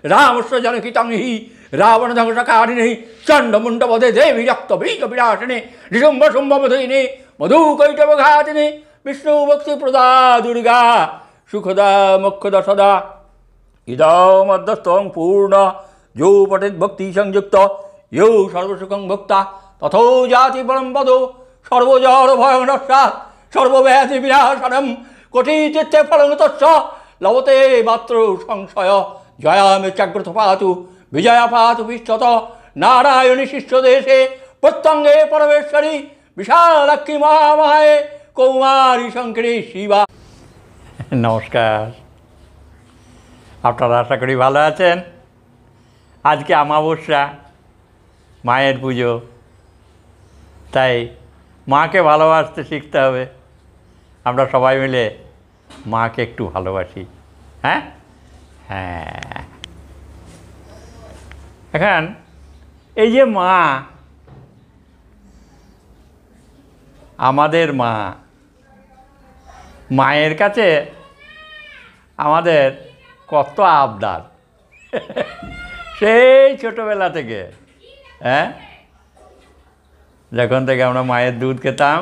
রামস্য জনকিতং হি রাবণ ধ্বংসকারিণী চণ্ডমুণ্ডবধে দেবী রক্ত বীজ বিরাসিনী ঋষুম্ভ শুম্ভবধিনী মধুকৈটবঘাতিনী বিষ্ণু ভক্তি প্রদা দুর্গা সুখদা মোক্ষদা সদা ইদমধ্যস্থং পূর্ণ যো পঠেদ ভক্তি সংযুক্ত ইয়ো সর্বসুখং ভোক্তা তথো জাতি পরম পদো সর্বজড় ভয়ং নস্যাৎ সর্বব্যাধি বিনাশনম কোটিতীর্থে ফলং তস্য লভতে মাত্র সংশয় জয়ামে জাগ্রত পাতু বিজয়া পাতু বিশ্বত নারায়ণী শিষ্য দেশে প্রত্যঙ্গে পরমেশ্বরী বিশালাক্ষী মহামায়ে কৌমারী শঙ্করী শিবা। নমস্কার, আপনারা আশা করি ভালো আছেন। আজকে অমাবস্যা, মায়ের পুজো, তাই মাকে ভালোবাসতে শিখতে হবে। আমরা সবাই মিলে মাকে একটু ভালোবাসি। হ্যাঁ হ্যাঁ, এখন এই যে মা, আমাদের মা, মায়ের কাছে আমাদের কত আবদার সেই ছোটোবেলা থেকে। হ্যাঁ, যখন থেকে আমরা মায়ের দুধ খেতাম,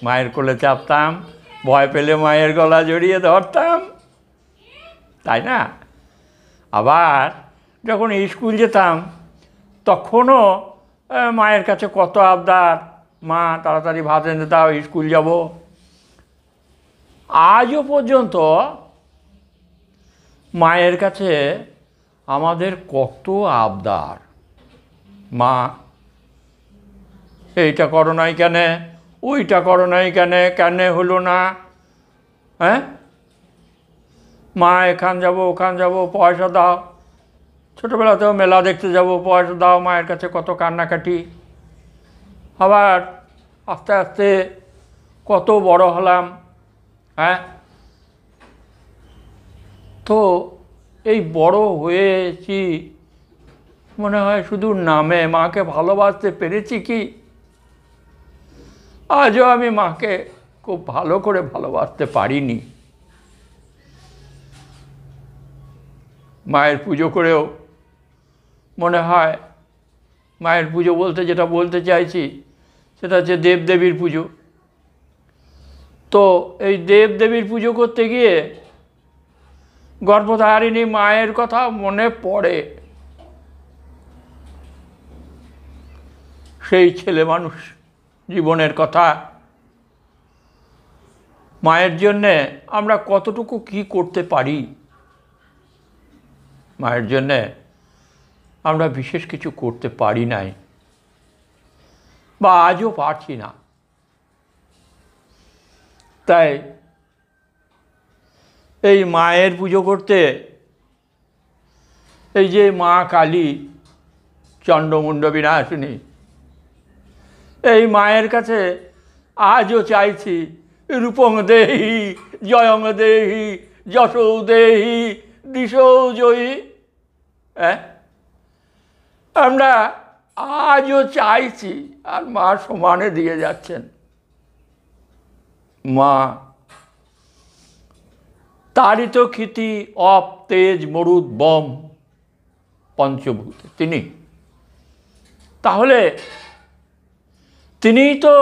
মায়ের কোলে চাপতাম, ভয় পেলে মায়ের গলা জড়িয়ে ধরতাম, তাই না? আবার যখন স্কুল যেতাম তখনও মায়ের কাছে কত আবদার, মা তাড়াতাড়ি ভাত এনে দাও, স্কুল যাব। আজও পর্যন্ত মায়ের কাছে আমাদের কত আবদার। মা এইটা করো নাই কেন, ওইটা করো নাই কেন, কেন হলো না? হ্যাঁ, মা এখান যাব ওখান যাব, পয়সা দাও। ছোটোবেলাতেও মেলা দেখতে যাব, পয়সা দাও। মায়ের কাছে কত কান্নাকাটি। আবার আস্তে আস্তে কত বড় হলাম। হ্যাঁ, তো এই বড় হয়েছি মনে হয় শুধু নামে, মাকে ভালোবাসতে পেরেছি কি? আজও আমি মাকে খুব ভালো করে ভালোবাসতে পারিনি। মায়ের পুজো করেও মনে হয়, মায়ের পুজো বলতে যেটা বলতে চাইছি সেটা হচ্ছে দেবদেবীর পুজো। তো এই দেবদেবীর পুজো করতে গিয়ে গর্ভধারিণী মায়ের কথা মনে পড়ে। সেই ছেলে মানুষ জীবনের কথা, মায়ের জন্যে আমরা কতটুকু কি করতে পারি। মায়ের জন্যে আমরা বিশেষ কিছু করতে পারি নাই, বা আজও পারছি না। তাই এই মায়ের পুজো করতে, এই যে মা কালী চণ্ডমুণ্ড বিনাশিনী, এই মায়ের কাছে আজও চাইছি রূপং দেহি জয়ং দেহি যশৌ দেহি দিশৌ জয়ী। হ্যাঁ, আমরা আজও চাইছি, আর মা সমানে দিয়ে যাচ্ছেন। মা তারিত ক্ষিতি অপ তেজ মরুদ বম পঞ্চভূত তিনি। তাহলে তিনিই তো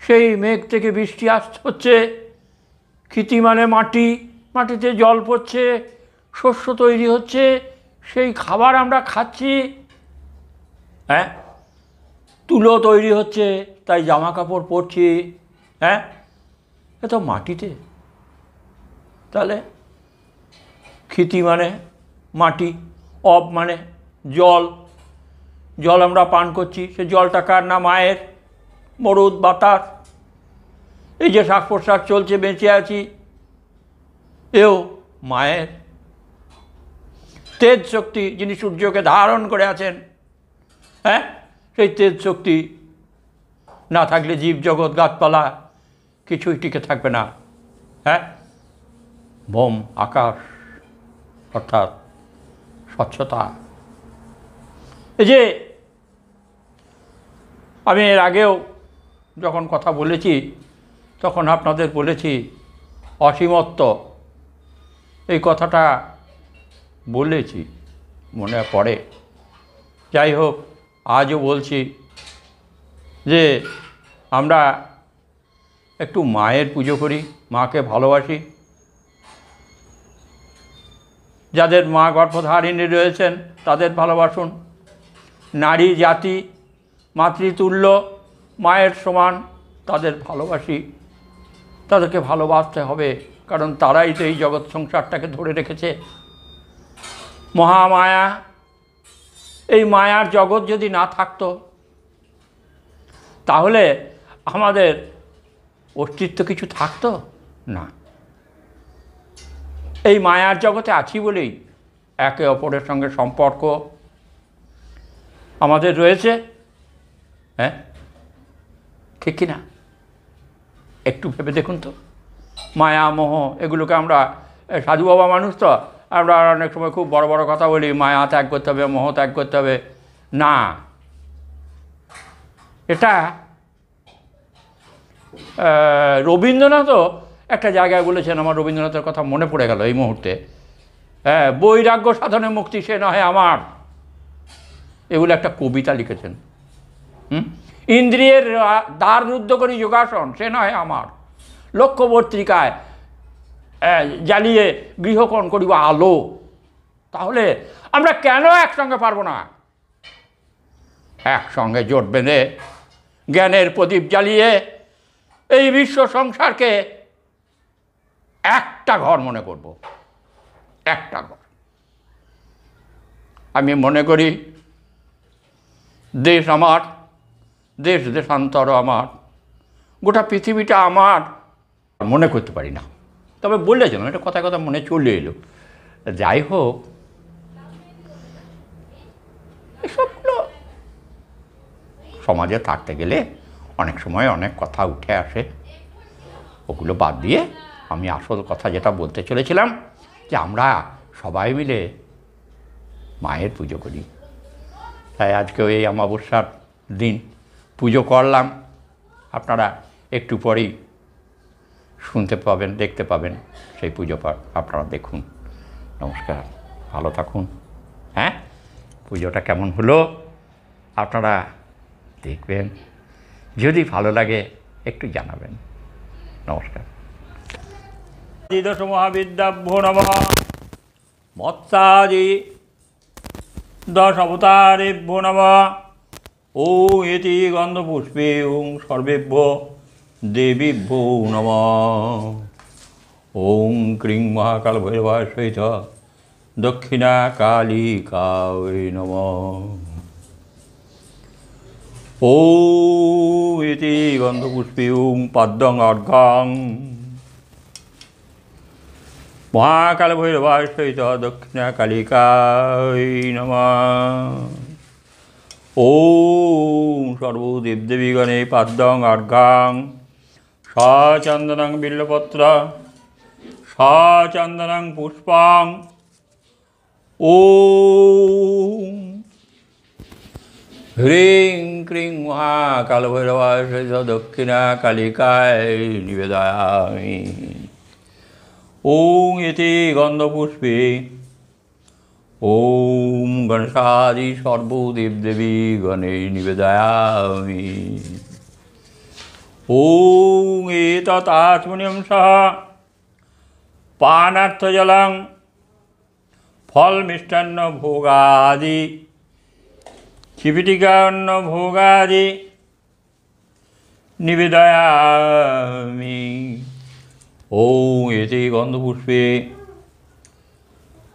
সেই মেঘ থেকে বৃষ্টি হচ্ছে, ক্ষিতি মানে মাটি, মাটিতে জল পড়ছে, শস্য তৈরি হচ্ছে, সেই খাবার আমরা খাচ্ছি। হ্যাঁ, তুলো তৈরি হচ্ছে, তাই জামা কাপড় পরছি। হ্যাঁ, এ তো মাটিতে। তাহলে ক্ষিতি মানে মাটি, অব মানে জল, জল আমরা পান করছি, সে জলটা কার না? মায়ের। মরুদ বাতাস, এই যে শ্বাস প্রশ্বাস চলছে, বেঁচে আছি, এও মায়ের। তেজ শক্তি, যিনি সূর্যকে ধারণ করে আছেন, হ্যাঁ, সেই তেজ শক্তি না থাকলে জীবজগৎ গাছপালা কিছুই টিকে থাকবে না। হ্যাঁ, বোম আকাশ অর্থাৎ স্বচ্ছতা। এই যে আমি এর আগেও যখন কথা বলেছি তখন আপনাদের বলেছি অসীমত্ব, এই কথাটা বলেছি, মনে পড়ে। যাই হোক, আজও বলছি যে আমরা একটু মায়ের পুজো করি, মাকে ভালোবাসি। যাদের মা গর্ভধারিণী রয়েছেন তাদের ভালোবাসুন। নারী জাতি মাতৃতুল্য, মায়ের সমান, তাদের ভালোবাসি। তাদেরকে ভালোবাসতে হবে, কারণ তারাই তো এই জগৎ সংসারটাকে ধরে রেখেছে। মহামায়া, এই মায়ার জগৎ যদি না থাকতো তাহলে আমাদের অস্তিত্ব কিছু থাকতো না। এই মায়ার জগতে আছি বলেই একে অপরের সঙ্গে সম্পর্ক আমাদের রয়েছে। হ্যাঁ, ঠিক কিনা? একটু ভেবে দেখুন তো। মায়া মোহ এগুলোকে আমরা সাধু বাবা মানুষ তো, আমরা অনেক সময় খুব বড় বড় কথা বলি, মায়া ত্যাগ করতে হবে, মোহ ত্যাগ করতে হবে। না, এটা রবীন্দ্রনাথও একটা জায়গায় বলেছেন, আমার রবীন্দ্রনাথের কথা মনে পড়ে গেল এই মুহূর্তে। হ্যাঁ, বৈরাগ্য সাধনে মুক্তি সে নহে আমার, এগুলো একটা কবিতা লিখেছেন। ইন্দ্রিয়ের দ্বার রুদ্ধ করি যোগাসন সে নহে আমার, লক্ষ্যবর্তিকায় জ্বালিয়ে গৃহকোণ করিব আলো। তাহলে আমরা কেন একসঙ্গে পারবো না? একসঙ্গে জোট বেঁধে জ্ঞানের প্রদীপ জ্বালিয়ে এই বিশ্ব সংসারকে একটা ঘর মনে করব, একটা ঘর। আমি মনে করি দেশ আমার, দেশ দেশান্তর আমার, গোটা পৃথিবীটা আমার। মনে করতে পারি না, তবে বলেছিলাম এটা কথা কথা মনে চলে এলো। যাই হোক, এসবগুলো সমাজে থাকতে গেলে অনেক সময় অনেক কথা উঠে আসে। ওগুলো বাদ দিয়ে আমি আসল কথা যেটা বলতে চলেছিলাম, যে আমরা সবাই মিলে মায়ের পুজো করি। তাই আজকেও এই অমাবস্যার দিন পুজো করলাম। আপনারা একটু পরেই শুনতে পাবেন, দেখতে পাবেন সেই পুজো পাঠ। আপনারা দেখুন। নমস্কার, ভালো থাকুন। হ্যাঁ, পুজোটা কেমন হলো আপনারা দেখবেন, যদি ভালো লাগে একটু জানাবেন। নমস্কার। দশ মহাবিদ্যাভ্যো নমঃ, মৎসাদি দশ অবতারেভ্যো নমঃ। ওং ইতি গন্ধপুষ্পে ওং সর্বেভ্যো দেবীভ্যো নমঃ। ওং ক্রিং মহাকাল ভৈরবায় সহিত দক্ষিণা কালিকায় নমঃ। ওং ইতি গন্ধপুষ্পে ওং পদ্মং অর্ঘং মহাকাল ভৈরবায় সহিত দক্ষিণা কালিকায় নমঃ। ওং সর্বদেবদেবীগণে পদ্মং অর্ঘং সচন্দনং বিল্লপত্র সচন্দনং পুষ্পং। ওং হ্রিং ক্রিং মহাকাল ভৈরবায় সহিত দক্ষিণা কালিকায় নিবেদয়ামি। ওং ইতি গন্ধপুষ্পে ওম গণেশাদি সর্বদেবদেবী গণে নিবেদয়ামি। ওং এতৎ আচমনিয়ম সহ পানার্থজলং ফল মিষ্টান্ন ভোগাদি চিপিটিকান্ন ভোগাদি নিবেদয়ামি। ওং এতে গন্ধপুষ্পে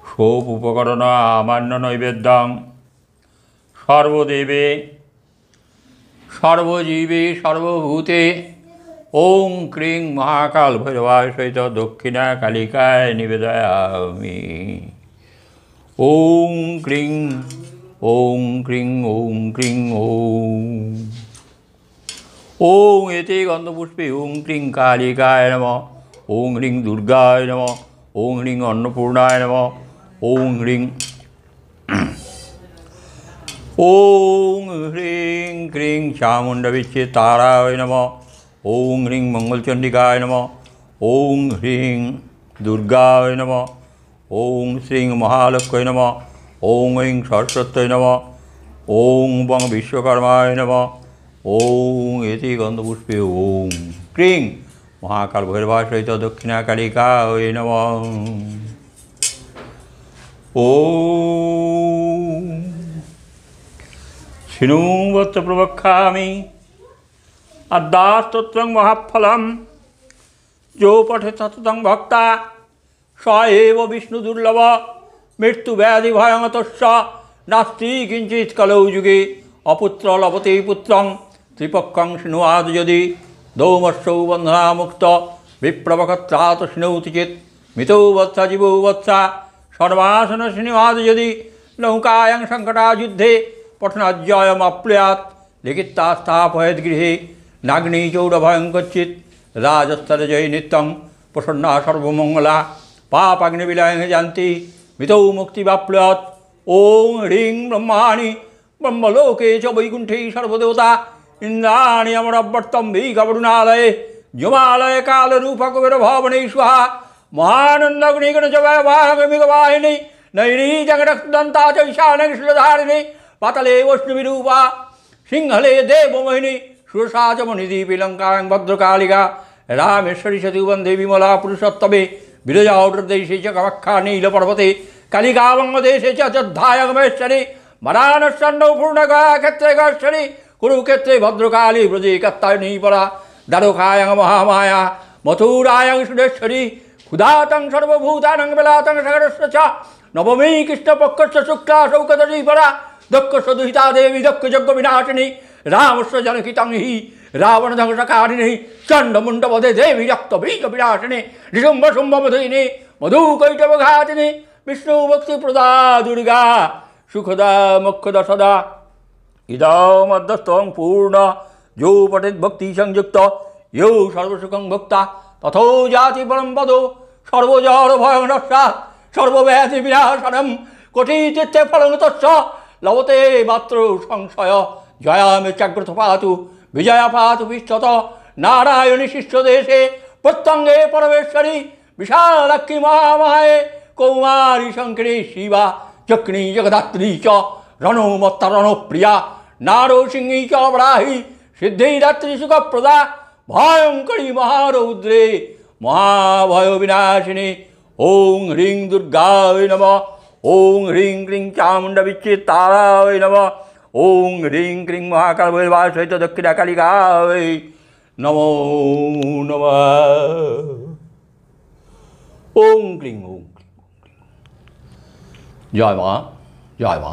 সোপ উপকরণ আমান্য নৈবেদ্যং সর্বদেবে সর্বজীবে সর্বভূতে। ওং ক্রিং মহাকাল ভৈরবায় সহিত দক্ষিণা কালিকায় নিবেদয়ামি। ওং ক্রিং ওং ক্রিং ওং ক্রিং ওং। ওং এতে গন্ধপুষ্পে ওং ক্রিং কালিকায় নমঃ। ওং হ্রিং দুর্গায় নমঃ। ওং হ্রিং অন্নপূর্ণায় নমঃ। ওং হ্রিং ওং হ্রিং ক্রিং চামুণ্ডবিচ্ছে তারায় নমঃ। ওং হ্রিং মঙ্গলচণ্ডিকায় নমঃ। ওং হ্রিং দুর্গায় নমঃ। ওং শ্রীং মহালক্ষ্মী নম, ওং ঐং সরস্বত্যৈ নম, ওং বং বিশ্বকর্মায় নম, ওং এতি গন্ধপুষ্পে ওং ক্রিং মহাকাল ভৈরবা সহিত দক্ষিণা কালিকা ওই নম। ওম শিনুং বৎস প্রবক্ষামি আদ্যাস্তোত্রং মহাফলম যো পঠে সততং ভক্তা স এব বিষ্ণু দুর্লভ মৃত্যু ব্যাধি ভয়ঙ্কতস্য নাস্তি কিঞ্চিৎ কলৌ যুগে অপুত্র লভতে পুত্রং ত্রিপক্ষং শৃণুয়াদ যদি দৌমস্যৌ বন্ধনামুক্ত বিপ্রবক্ষত্রাত শৃণৌতি চেত মিতৌ বৎসা জীবৌ বৎসা সর্বাসন শৃণুয়াদ যদি নৌকায়াং সংকটা যুদ্ধে পঠনাজ্যয়মপ্লুয়াৎ লিখিতা স্থাপয়েদ গৃহে নাগ্নি চৌরভয়ঙ্কচ্চিৎ রাজস্তরে জয় নিত্যং প্রসন্না সর্বমঙ্গলা পাপাগ্নিবিলয়ং জান্তি মিতৌ মুক্তিবাপ্লুয়াৎ। ওং হ্রিং ব্রহ্মাণি ব্রহ্মলোকে চ বৈকুণ্ঠে সর্বদেবতা ইন্দ্রাণি অমরবর্তম্ভি গবরুণালয়ে যমালয়ে কালরূপকুবের ভবনে স্বাহা মহানন্দগ্নিগণ চ ব্যবাহমিগবাহিনী নৈনী জগদন্তা চ ঈশানশ্লধারিণী পাতালে বৈষ্ণবীরূপা সিংহলে দেবমোহিনী সুরসা চ মণিদ্বীপে লঙ্কাং ভদ্রকালিকা রামেশ্বরী সতী বন্দে বিমলা পুরুষোত্তমে বিরজাউর্দেশে চ কামাখ্যা নীলপর্বতে কালিকা বঙ্গদেশে চ যোদ্ধায়গমেশ্বরী বারাণস্যন্নৌ পূর্ণগয়া ক্ষেত্রে গশ্বরী কুরুক্ষেত্রে ভদ্রকালী ব্রজে কাত্তায়নী পরা দ্বারকায়াং মহামায়া মথুরায়াং সুরেশ্বরী ক্ষুধাতং সর্বভূতানাং বেলাতং সাগরস্য চ নবমী কৃষ্ণপক্ষস্য শুক্লা শৌকদশী পরা দক্ষস্য দুহিতা দেবী দক্ষ যজ্ঞ বিনাশিনী রামস্য জনকিতং হি রাবণ ধ্বংসকারিণী চণ্ডমুণ্ডবধে দেবী রক্ত বীজ বিনাশিনী ঋশুম্ভ শুম্ভ মধুইনী মধু কৈটবঘাতিনী বিষ্ণু ভক্তি প্রদা দুর্গা সুখদা মোক্ষদা সদা ইদমধ্যস্থং পূর্ণ যৌ পঠেদ ভক্তি সংযুক্ত ইয়ৌ সর্বসুখং ভোক্তা তথো জাতি পরম পদ সর্বজড় ভয়ং নস্যাৎ সর্বব্যাধি বিনাশনম কোটিতীর্থে ফলং তস্য লভতে মাত্র সংশয় জয়ামে জাগ্রত পাতু বিজয়া পাতু বিশ্বত নারায়ণী শিষ্য দেশে প্রত্যঙ্গে পরমেশ্বরী বিশালাক্ষী মহামায়ে কৌমারী শঙ্করী শিবা চক্রী জগদাত্রী চ রণমত্তা রণপ্রিয়া নারো সিংহী চ বরাহি সিদ্ধিদাত্রী সুখপ্রদা ভয়ঙ্করী মহারৌদ্রে মহাভয় বিনাশিনী। ওং হ্রিং দুর্গায় নমঃ, ওং হ্রিং ক্রিং চামুণ্ডা বিচ্ছিতারায় নমঃ, ওং হ্রিং ক্রিং মহাকাল ভৈরবা সহিত দক্ষিণা কালিকায় নমো নমঃ। ওং ক্রিং ওং ক্রিং ওং ক্রিং। জয় মা, জয় মা।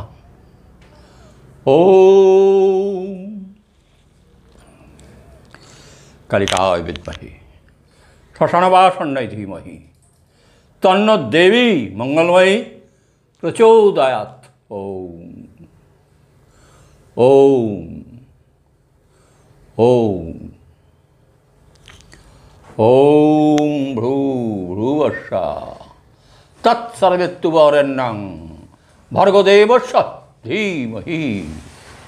ওম কালিকায় বিদ্মহে শ্মশানবাসন্যায় ধীমহি তন্ন দেবী মঙ্গলময়ী প্রচোদয়াৎ। ওম ওম ওম ওম ভ্রূ ভ্রুবস্যা তৎসর্বেত্তু বরেণ্যং ভর্গদেবস্য ধীমহি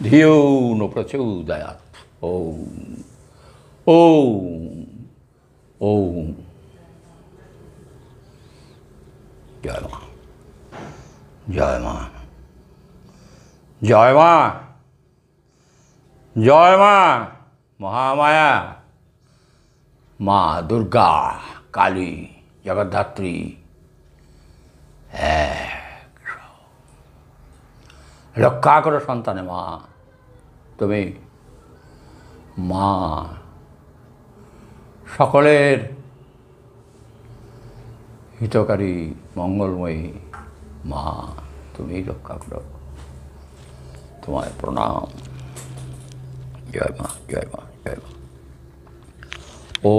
ধিয়ো ন প্রচোদয়াৎ। ওম ওম ওম। জয় মা, জয় মা, জয় মা, জয় মা মহামায়া, মা দুর্গা, কালী, জগদ্ধাত্রী রক্ষা করো সন্তানে মা, তুমি মা সকলের হিতকারী মঙ্গলময়ী মা, তুমি রক্ষা করো, তোমায় প্রণাম। জয় মা, জয় মা, জয় মা। ও